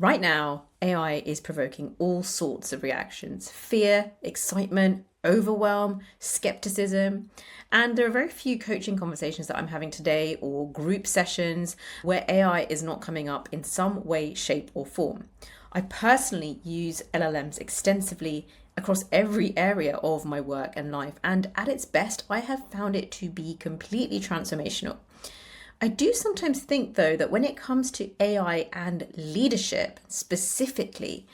Right now, AI is provoking all sorts of reactions: fear, excitement, overwhelm, skepticism. And there are very few coaching conversations that I'm having today or group sessions where AI is not coming up in some way, shape, or form. I personally use LLMs extensively across every area of my work and life, and at its best, I have found it to be completely transformational. I do sometimes think, though, that when it comes to AI and leadership specifically,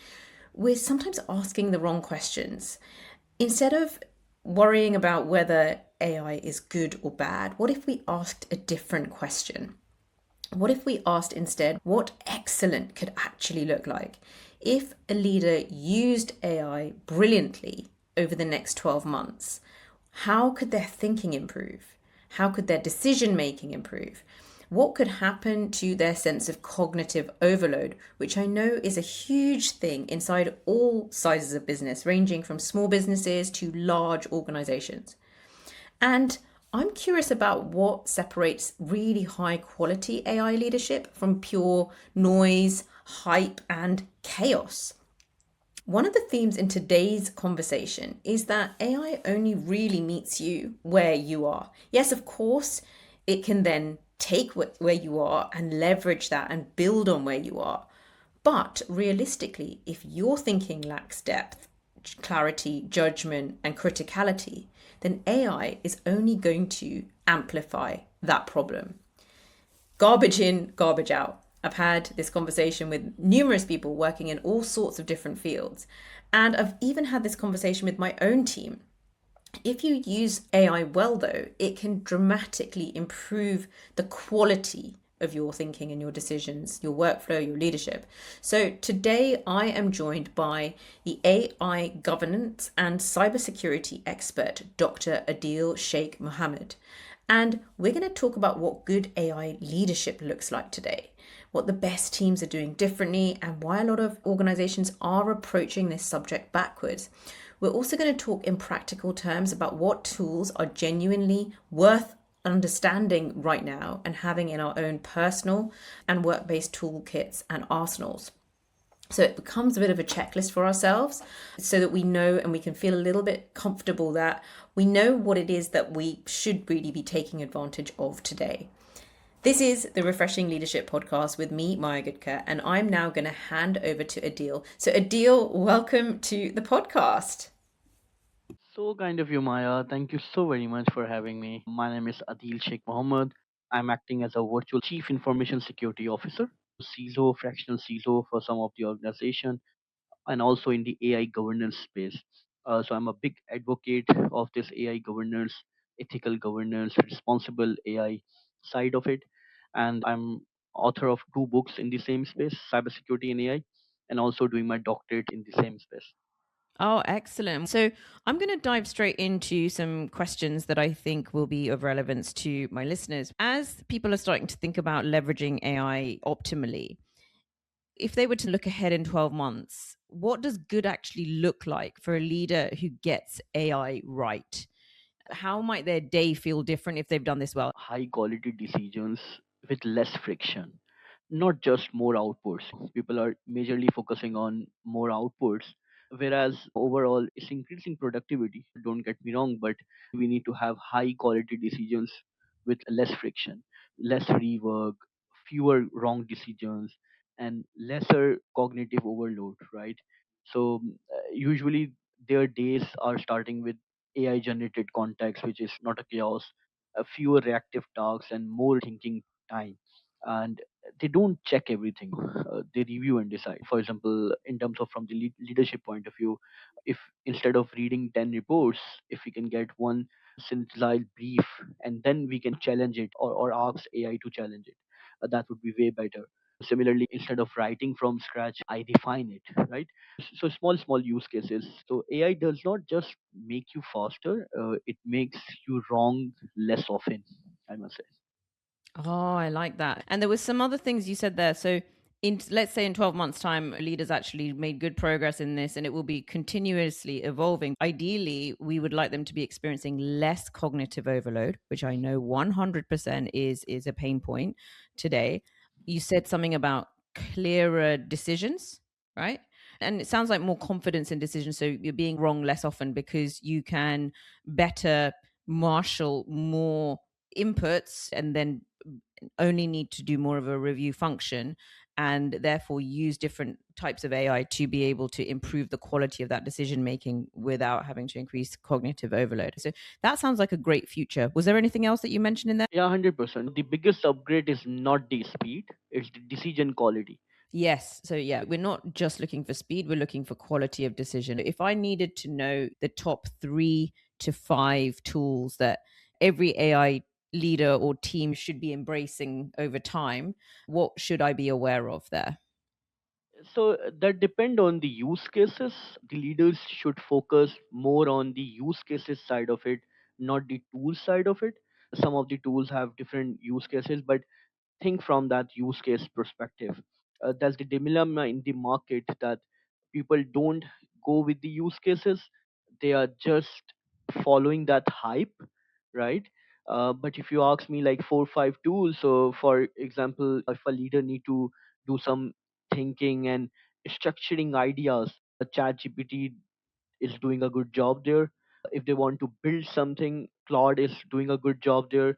we're sometimes asking the wrong questions. Instead of worrying about whether AI is good or bad, what if we asked a different question? What if we asked instead what excellent could actually look like? If a leader used AI brilliantly over the next 12 months, how could their thinking improve? How could their decision making improve? What could happen to their sense of cognitive overload, which I know is a huge thing inside all sizes of business, ranging from small businesses to large organizations? And I'm curious about what separates really high quality AI leadership from pure noise, hype, and chaos. One of the themes in today's conversation is that AI only really meets you where you are. Yes, of course, it can then take where you are and leverage that and build on where you are. But realistically, if your thinking lacks depth, clarity, judgment, and criticality, then AI is only going to amplify that problem. Garbage in, garbage out. I've had this conversation with numerous people working in all sorts of different fields. And I've even had this conversation with my own team. If you use AI well, though, it can dramatically improve the quality of your thinking and your decisions, your workflow, your leadership. So today I am joined by the AI governance and cybersecurity expert, Dr. Adeel Shaikh Muhammad. And we're going to talk about what good AI leadership looks like today, what the best teams are doing differently, and why a lot of organizations are approaching this subject backwards. We're also going to talk in practical terms about what tools are genuinely worth understanding right now and having in our own personal and work-based toolkits and arsenals. So it becomes a bit of a checklist for ourselves so that we know and we can feel a little bit comfortable that we know what it is that we should really be taking advantage of today. This is the Refreshing Leadership Podcast with me, Maya Gudka, and I'm now going to hand over to Adeel. So Adeel, welcome to the podcast. So kind of you, Maya. Thank you so very much for having me. My name is Adeel Sheikh Muhammad. I'm acting as a virtual Chief Information Security Officer, CISO, fractional CISO for some of the organization, and also in the AI governance space. So I'm a big advocate of this AI governance, ethical governance, responsible AI side of it, and I'm author of two books in the same space, cybersecurity and AI, and also doing my doctorate in the same space. Oh, excellent. So I'm going to dive straight into some questions that I think will be of relevance to my listeners. As people are starting to think about leveraging AI optimally, if they were to look ahead in 12 months, what does good actually look like for a leader who gets AI right? How might their day feel different if they've done this well? High quality decisions with less friction, not just more outputs. People are majorly focusing on more outputs, whereas overall it's increasing productivity. Don't get me wrong, but we need to have high quality decisions with less friction, less rework, fewer wrong decisions, and lesser cognitive overload, right? So usually their days are starting with AI generated context, which is not a chaos, fewer reactive tasks, and more thinking time. And they don't check everything, they review and decide. For example, in terms of from the leadership point of view, if instead of reading 10 reports, if we can get one synthesized brief and then we can challenge it, or ask AI to challenge it, that would be way better. Similarly, instead of writing from scratch, I define it, right? So small use cases. So AI does not just make you faster, it makes you wrong less often, I must say. Oh, I like that. And there was some other things you said there. So in, let's say in 12 months time, leaders actually made good progress in this and it will be continuously evolving. Ideally, we would like them to be experiencing less cognitive overload, which I know 100% is a pain point today. You said something about clearer decisions, right? And it sounds like more confidence in decisions. So you're being wrong less often because you can better marshal more inputs and then only need to do more of a review function, and therefore use different types of AI to be able to improve the quality of that decision making without having to increase cognitive overload. So that sounds like a great future. Was there anything else that you mentioned in there? Yeah, 100%. The biggest upgrade is not the speed, it's the decision quality. Yes. So, yeah, we're not just looking for speed, we're looking for quality of decision. If I needed to know the top 3 to 5 tools that every AI leader or team should be embracing over time, what should I be aware of there? So that depend on the use cases. The leaders should focus more on the use cases side of it, not the tool side of it. Some of the tools have different use cases, but think from that use case perspective. That's the dilemma in the market, that people don't go with the use cases, they are just following that hype, right? But if you ask me, like 4 or 5 tools, so for example, if a leader need to do some thinking and structuring ideas, the chat gpt is doing a good job there. If they want to build something, Claude is doing a good job there.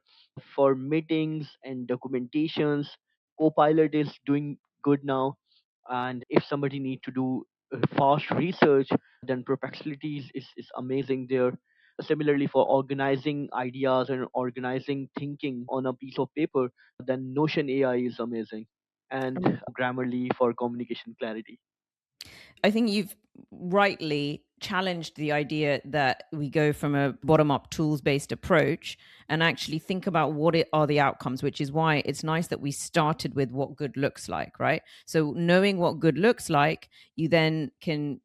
For meetings and documentations, Copilot is doing good now. And if somebody need to do fast research, then Perplexity is amazing there. Similarly, for organizing ideas and organizing thinking on a piece of paper, then Notion AI is amazing. And Grammarly for communication clarity. I think you've rightly challenged the idea that we go from a bottom up tools based approach and actually think about what it are the outcomes, which is why it's nice that we started with what good looks like, right? So knowing what good looks like, you then can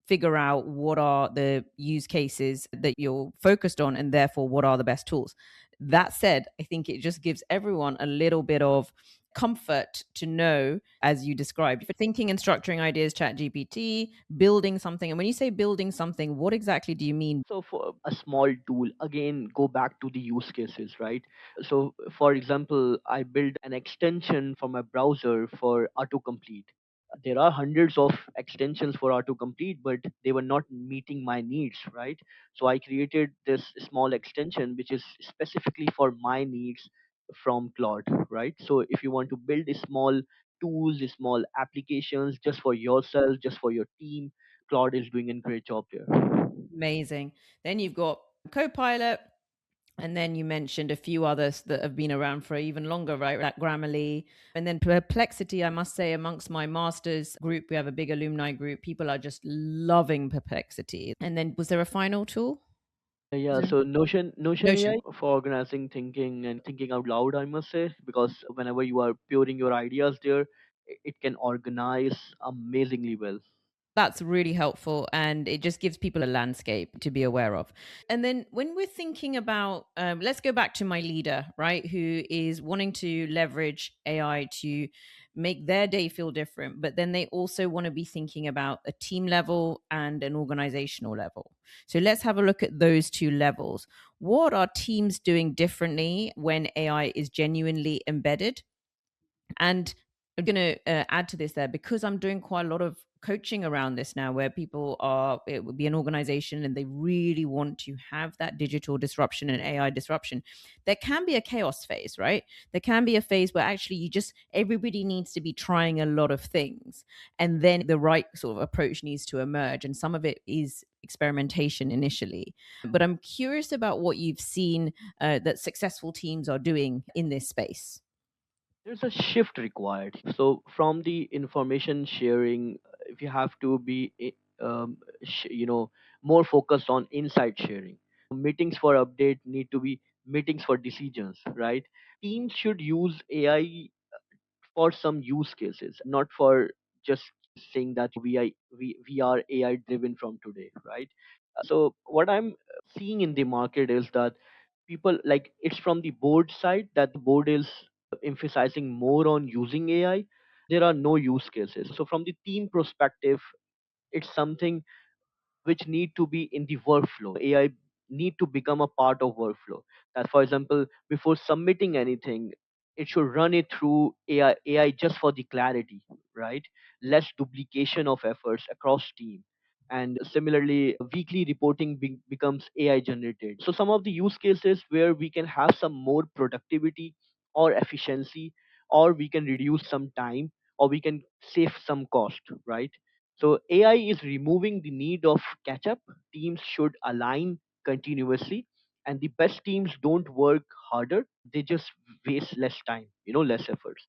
figure out what are the use cases that you're focused on and therefore what are the best tools. That said, I think it just gives everyone a little bit of comfort to know, as you described, for thinking and structuring ideas, chat gpt, building something. And when you say building something, what exactly do you mean? So for a small tool, again, go back to the use cases, right? So for example, I built an extension for my browser for autocomplete. There are hundreds of extensions for autocomplete, but they were not meeting my needs, right? So I created this small extension which is specifically for my needs from Claude, right? So if you want to build a small tools, small applications just for yourself, just for your team, Claude is doing a great job there. Amazing. Then you've got Copilot, and then you mentioned a few others that have been around for even longer, right? Like Grammarly. And then Perplexity, I must say, amongst my master's group, we have a big alumni group. People are just loving Perplexity. And then was there a final tool? Was Yeah, there so Notion Notion? AI for organizing thinking and thinking out loud, I must say, because whenever you are pouring your ideas there, it can organize amazingly well. That's really helpful, and it just gives people a landscape to be aware of. And then when we're thinking about, let's go back to my leader, right, who is wanting to leverage AI to make their day feel different, but then they also want to be thinking about a team level and an organizational level. So let's have a look at those two levels. What are teams doing differently when AI is genuinely embedded? And I'm going to add to this there, because I'm doing quite a lot of coaching around this now, where people are, it would be an organization and they really want to have that digital disruption and AI disruption. There can be a chaos phase, right? There can be a phase where actually everybody needs to be trying a lot of things. And then the right sort of approach needs to emerge. And some of it is experimentation initially. But I'm curious about what you've seen that successful teams are doing in this space. There's a shift required. So from the information sharing, if you have to be, more focused on insight sharing. Meetings for update need to be meetings for decisions, right? Teams should use AI for some use cases, not for just saying that we are AI driven from today, right? So what I'm seeing in the market is that people, like, it's from the board side that the board is emphasizing more on using AI. There are no use cases. So from the team perspective, it's something which need to be in the workflow. AI need to become a part of workflow. That, for example, before submitting anything, it should run it through AI just for the clarity, right? Less duplication of efforts across team. And similarly, weekly reporting becomes AI generated. So some of the use cases where we can have some more productivity or efficiency, or we can reduce some time, or we can save some cost, right? So AI is removing the need of catch up. Teams should align continuously, and the best teams don't work harder, they just waste less time, less efforts.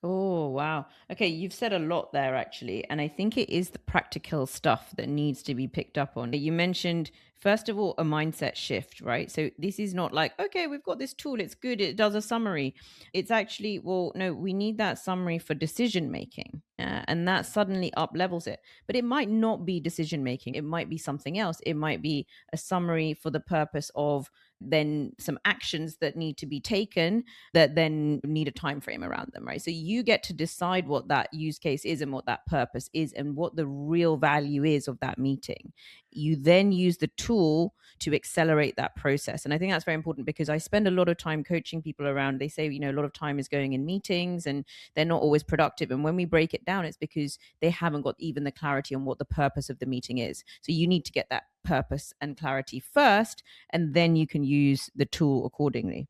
Oh, wow. Okay, you've said a lot there actually. And I think it is the practical stuff that needs to be picked up on. You mentioned, first of all, a mindset shift, right? So this is not like, okay, we've got this tool, it's good, it does a summary. It's actually, well, no, we need that summary for decision making. And that suddenly up levels it. But it might not be decision making, it might be something else. It might be a summary for the purpose of then some actions that need to be taken that then need a time frame around them, right? So you get to decide what that use case is and what that purpose is and what the real value is of that meeting. You then use the tool to accelerate that process. And I think that's very important because I spend a lot of time coaching people around. They say, a lot of time is going in meetings and they're not always productive. And when we break it down, it's because they haven't got even the clarity on what the purpose of the meeting is. So you need to get that purpose and clarity first, and then you can use the tool accordingly.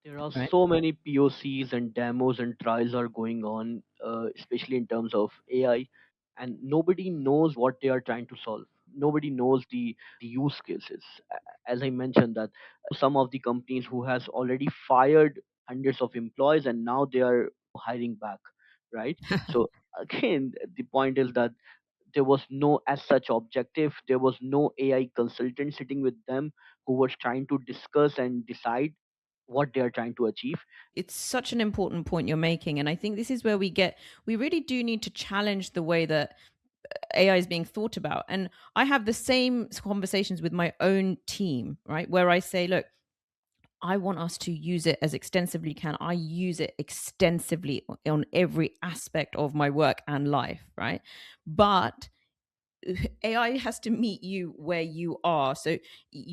There are Right. so many POCs and demos and trials are going on, especially in terms of AI, and nobody knows what they are trying to solve. Nobody knows the use cases. As I mentioned, that some of the companies who has already fired hundreds of employees and now they are hiring back, right? So again, the point is that there was no as such objective. There was no AI consultant sitting with them who was trying to discuss and decide what they are trying to achieve. It's such an important point you're making. And I think this is where we really do need to challenge the way that AI is being thought about. And I have the same conversations with my own team, right? Where I say, look, I want us to use it as extensively can. I use it extensively on every aspect of my work and life, right? But AI has to meet you where you are. So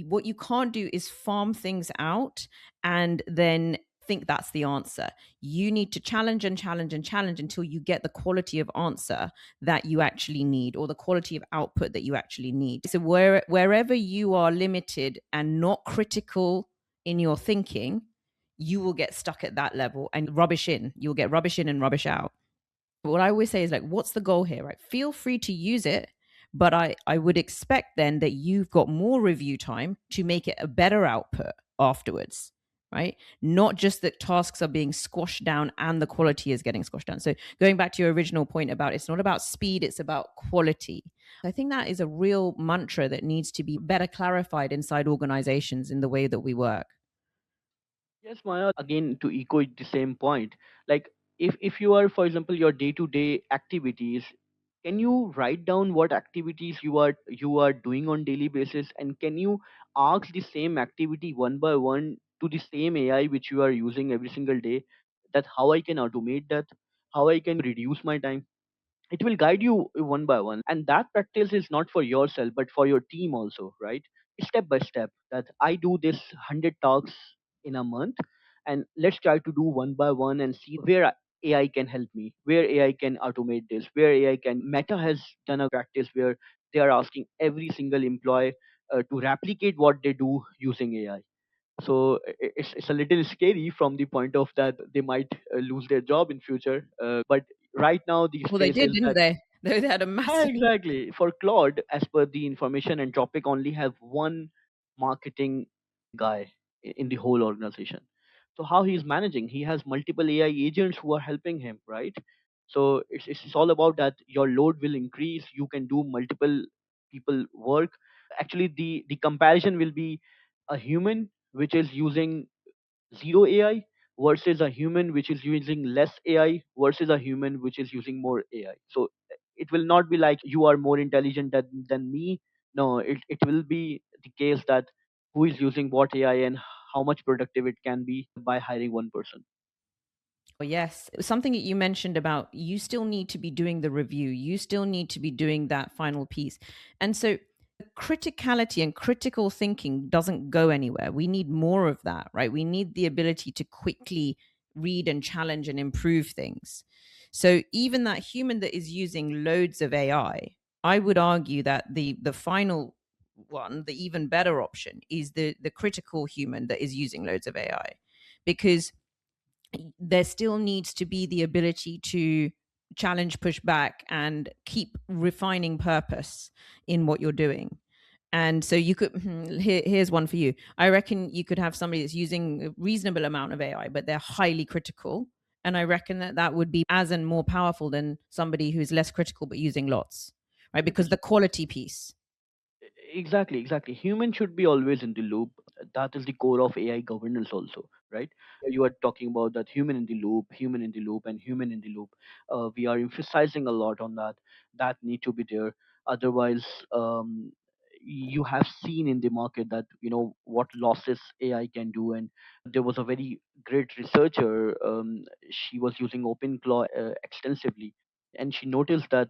what you can't do is farm things out and then think that's the answer. You need to challenge and challenge and challenge until you get the quality of answer that you actually need or the quality of output that you actually need. So wherever you are limited and not critical in your thinking, you will get stuck at that level and rubbish in. You'll get rubbish in and rubbish out. What I always say is like, what's the goal here, right? Feel free to use it, but I would expect then that you've got more review time to make it a better output afterwards, right? Not just that tasks are being squashed down and the quality is getting squashed down. So going back to your original point about it's not about speed, it's about quality. I think that is a real mantra that needs to be better clarified inside organizations in the way that we work. Yes, Maya, again, to echo the same point, like if you are, for example, your day to day activities, can you write down what activities you are doing on daily basis, and can you ask the same activity one by one to the same AI which you are using every single day, that how I can automate that, how I can reduce my time. It will guide you one by one, and that practice is not for yourself but for your team also, right? Step by step, that I do this 100 talks in a month, and let's try to do one by one and see where AI can help me, where AI can automate this, where AI can. Meta has done a practice where they are asking every single employee to replicate what they do using AI. So it's a little scary from the point of that they might lose their job in future, but right now the Well, they space did, is didn't that. they? They had a Yeah, massive. exactly. For Claude, as per the information, and Topic only have one marketing guy in the whole organization. So how he is managing? He has multiple AI agents who are helping him, right? So it's all about that. Your load will increase. You can do multiple people work. Actually, the comparison will be a human which is using zero AI versus a human which is using less AI versus a human which is using more AI. So it will not be like you are more intelligent than me. No, it will be the case that who is using what AI and how much productive it can be by hiring one person. Oh, yes. Something that you mentioned about you still need to be doing the review, you still need to be doing that final piece. And so criticality and critical thinking doesn't go anywhere. We need more of that, right? We need the ability to quickly read and challenge and improve things. So even that human that is using loads of I would argue that the final one, the even better option, is the critical human that is using loads of AI, because there still needs to be the ability to challenge, push back, and keep refining purpose in what you're doing. And so you could here's one for you. I reckon you could have somebody that's using a reasonable amount of AI, but they're highly critical. And I reckon that that would be as and more powerful than somebody who's less critical but using lots, right? Because the quality piece. Exactly. Human should be always in the loop. That is the core of AI governance, also, right? You are talking about that human in the loop, and human in the loop. We are emphasizing a lot on that. That need to be there. Otherwise, you have seen in the market that what losses AI can do. And there was a very great researcher. She was using OpenClaw extensively, and she noticed that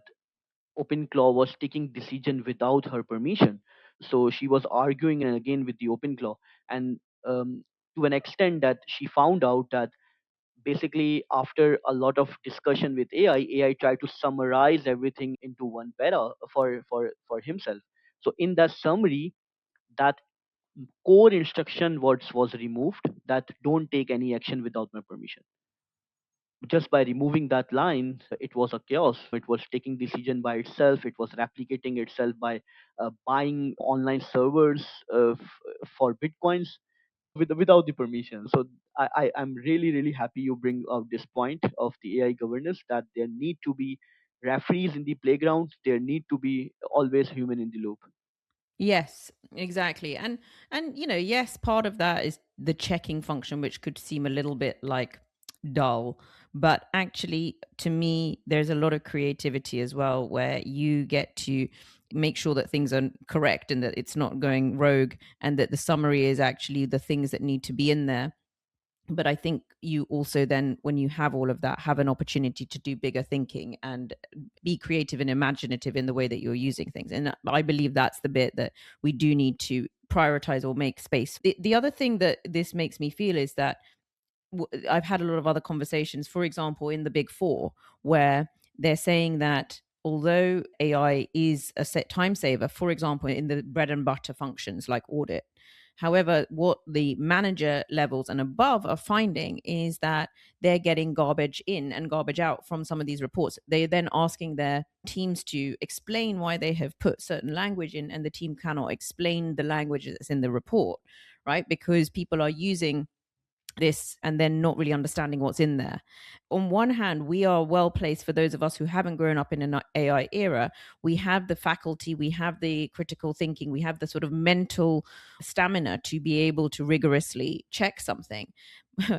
OpenClaw was taking decision without her permission. So she was arguing and again with the OpenClaw, and to an extent that she found out that basically after a lot of discussion with AI tried to summarize everything into one para for himself. So in that summary, that core instruction was removed, that don't take any action without my permission. Just by removing that line, it was a chaos. It was taking decision by itself, it was replicating itself by buying online servers for bitcoins without the permission. So I'm really happy you bring out this point of the AI governance, that there need to be referees in the playground, there need to be always human in the loop. Yes, exactly. And yes, part of that is the checking function, which could seem a little bit like dull, but actually to me there's a lot of creativity as well, where you get to make sure that things are correct and that it's not going rogue, and that the summary is actually the things that need to be in there. But I think you also then, when you have all of that, have an opportunity to do bigger thinking and be creative and imaginative in the way that you're using things. And I believe that's the bit that we do need to prioritize or make space. The other thing that this makes me feel is that I've had a lot of other conversations, for example, in the big four, where they're saying that although AI is a set time saver, for example, in the bread and butter functions like audit, however, what the manager levels and above are finding is that they're getting garbage in and garbage out from some of these reports. They're then asking their teams to explain why they have put certain language in, and the team cannot explain the language that's in the report, right? Because people are using this and then not really understanding what's in there. On one hand, we are well placed, for those of us who haven't grown up in an AI era. We have the faculty, we have the critical thinking, we have the sort of mental stamina to be able to rigorously check something.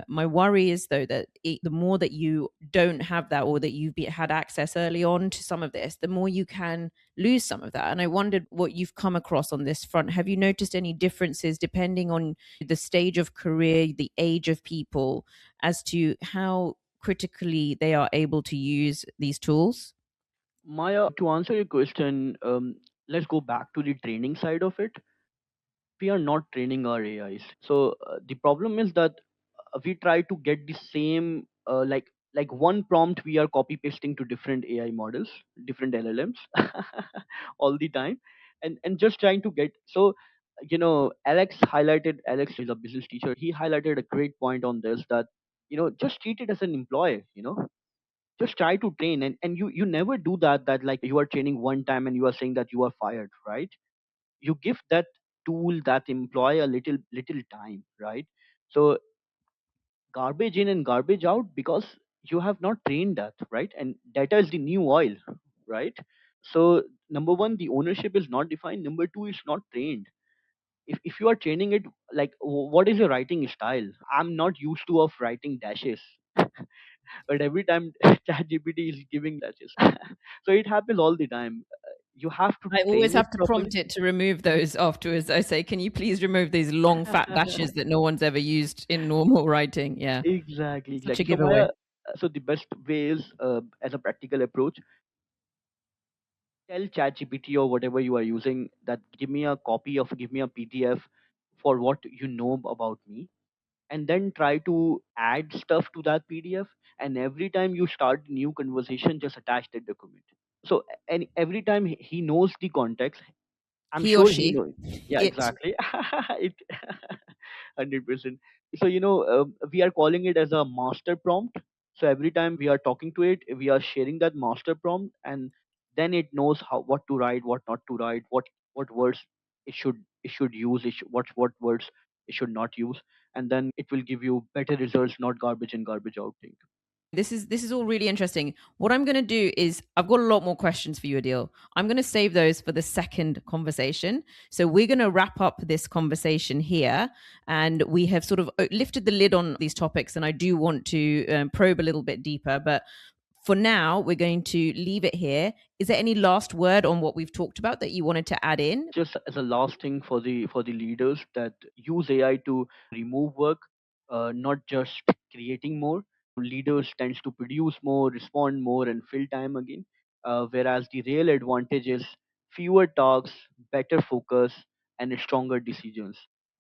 My worry is, though, that the more that you don't have that, or that you've had access early on to some of this, the more you can lose some of that. And I wondered what you've come across on this front. Have you noticed any differences depending on the stage of career, the age of people, as to how critically they are able to use these tools? Maya, to answer your question, let's go back to the training side of it. We are not training our AIs. So the problem is that we try to get the same like one prompt we are copy pasting to different AI models, different LLMs all the time, and just trying to get. So Alex is a business teacher. He highlighted a great point on this, that just treat it as an employee. Just try to train, and you never do that, that like you are training one time and you are saying that you are fired, right? You give that tool, that employee, a little time, right? So garbage in and garbage out, because you have not trained that, right? And data is the new oil, right? So number one, the ownership is not defined. Number two, it's not trained. If you are training it, like what is your writing style? I'm not used to of writing dashes, but every time ChatGPT is giving dashes. So it happens all the time. You have to I always train it have to properly. prompt it to remove those afterwards. I say, can you please remove these long fat dashes that no one's ever used in normal writing? Yeah. Such a Exactly. So Maya, giveaway. so the best way is, as a practical approach, tell ChatGPT or whatever you are using that give me a PDF for what you know about me. and then try to add stuff to that PDF. And every time you start a new conversation, just attach that document. So, and every time he knows the context, I'm He or sure he she, knows. Yeah, it. exactly. it 100%. So, we are calling it as a master prompt. So every time we are talking to it, we are sharing that master prompt, and then it knows how, what to write, what not to write, what words it should use, what words it should not use, and then it will give you better results, not garbage in, garbage out thing. This is all really interesting. What I'm going to do is I've got a lot more questions for you, Adil. I'm going to save those for the second conversation. So we're going to wrap up this conversation here, and we have sort of lifted the lid on these topics, and I do want to probe a little bit deeper. But for now, we're going to leave it here. Is there any last word on what we've talked about that you wanted to add in? Just as a last thing for the leaders, that use AI to remove work, not just creating more. Leaders tends to produce more, respond more, and fill time again. Whereas the real advantage is fewer tasks, better focus, and stronger decisions.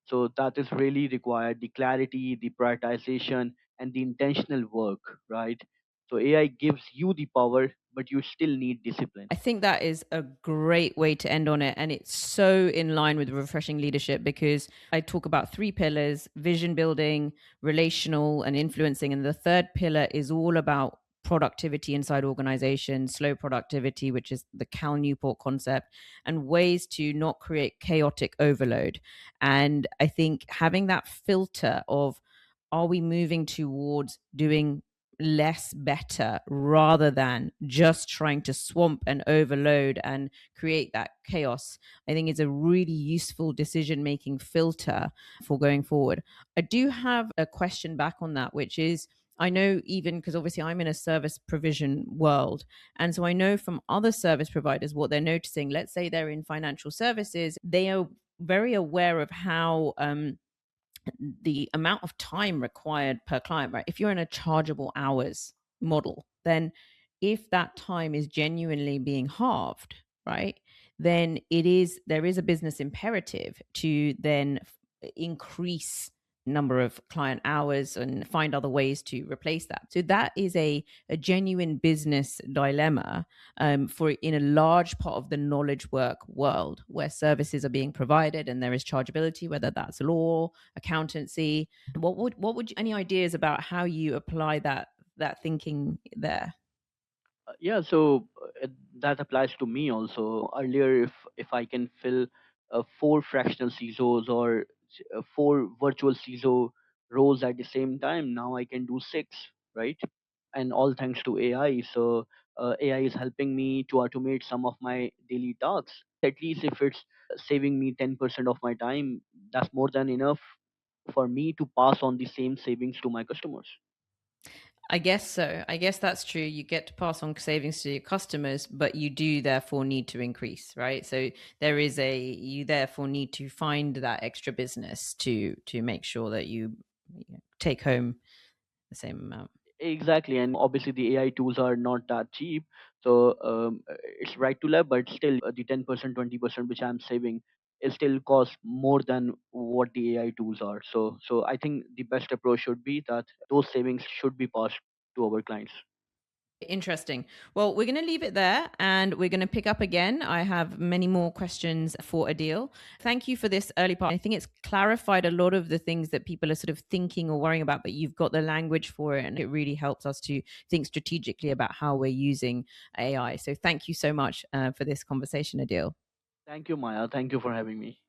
So that is really required: the clarity, the prioritization, and the intentional work, right? So AI gives you the power, but you still need discipline. I think that is a great way to end on it. And it's so in line with refreshing leadership because I talk about three pillars: vision building, relational, and influencing. And the third pillar is all about productivity inside organizations, slow productivity, which is the Cal Newport concept, and ways to not create chaotic overload. And I think having that filter of, are we moving towards doing less better rather than just trying to swamp and overload and create that chaos, I think is a really useful decision making filter for going forward. I do have a question back on that, which is, I know, even because obviously I'm in a service provision world. And so I know from other service providers what they're noticing. Let's say they're in financial services, they are very aware of how the amount of time required per client, right? If you're in a chargeable hours model, then if that time is genuinely being halved, right, then there is a business imperative to then increase number of client hours and find other ways to replace that. So that is a genuine business dilemma for in a large part of the knowledge work world where services are being provided and there is chargeability, whether that's law, accountancy. Any ideas about how you apply that thinking there? Yeah, so that applies to me also. Earlier, if I can fill four fractional CISOs or four virtual CISO roles at the same time, now I can do six, right? And all thanks to AI. So AI is helping me to automate some of my daily tasks. At least if it's saving me 10% of my time, that's more than enough for me to pass on the same savings to my customers. I guess so. I guess that's true. You get to pass on savings to your customers, but you do therefore need to increase, right? So you therefore need to find that extra business to make sure that you take home the same amount. Exactly, and obviously the AI tools are not that cheap, so it's right to left, but still the 10%, 20% which I'm saving, it still costs more than what the AI tools are. So I think the best approach should be that those savings should be passed to our clients. Interesting. Well, we're going to leave it there and we're going to pick up again. I have many more questions for Adil. Thank you for this early part. I think it's clarified a lot of the things that people are sort of thinking or worrying about, but you've got the language for it and it really helps us to think strategically about how we're using AI. So thank you so much for this conversation, Adil. Thank you, Maya. Thank you for having me.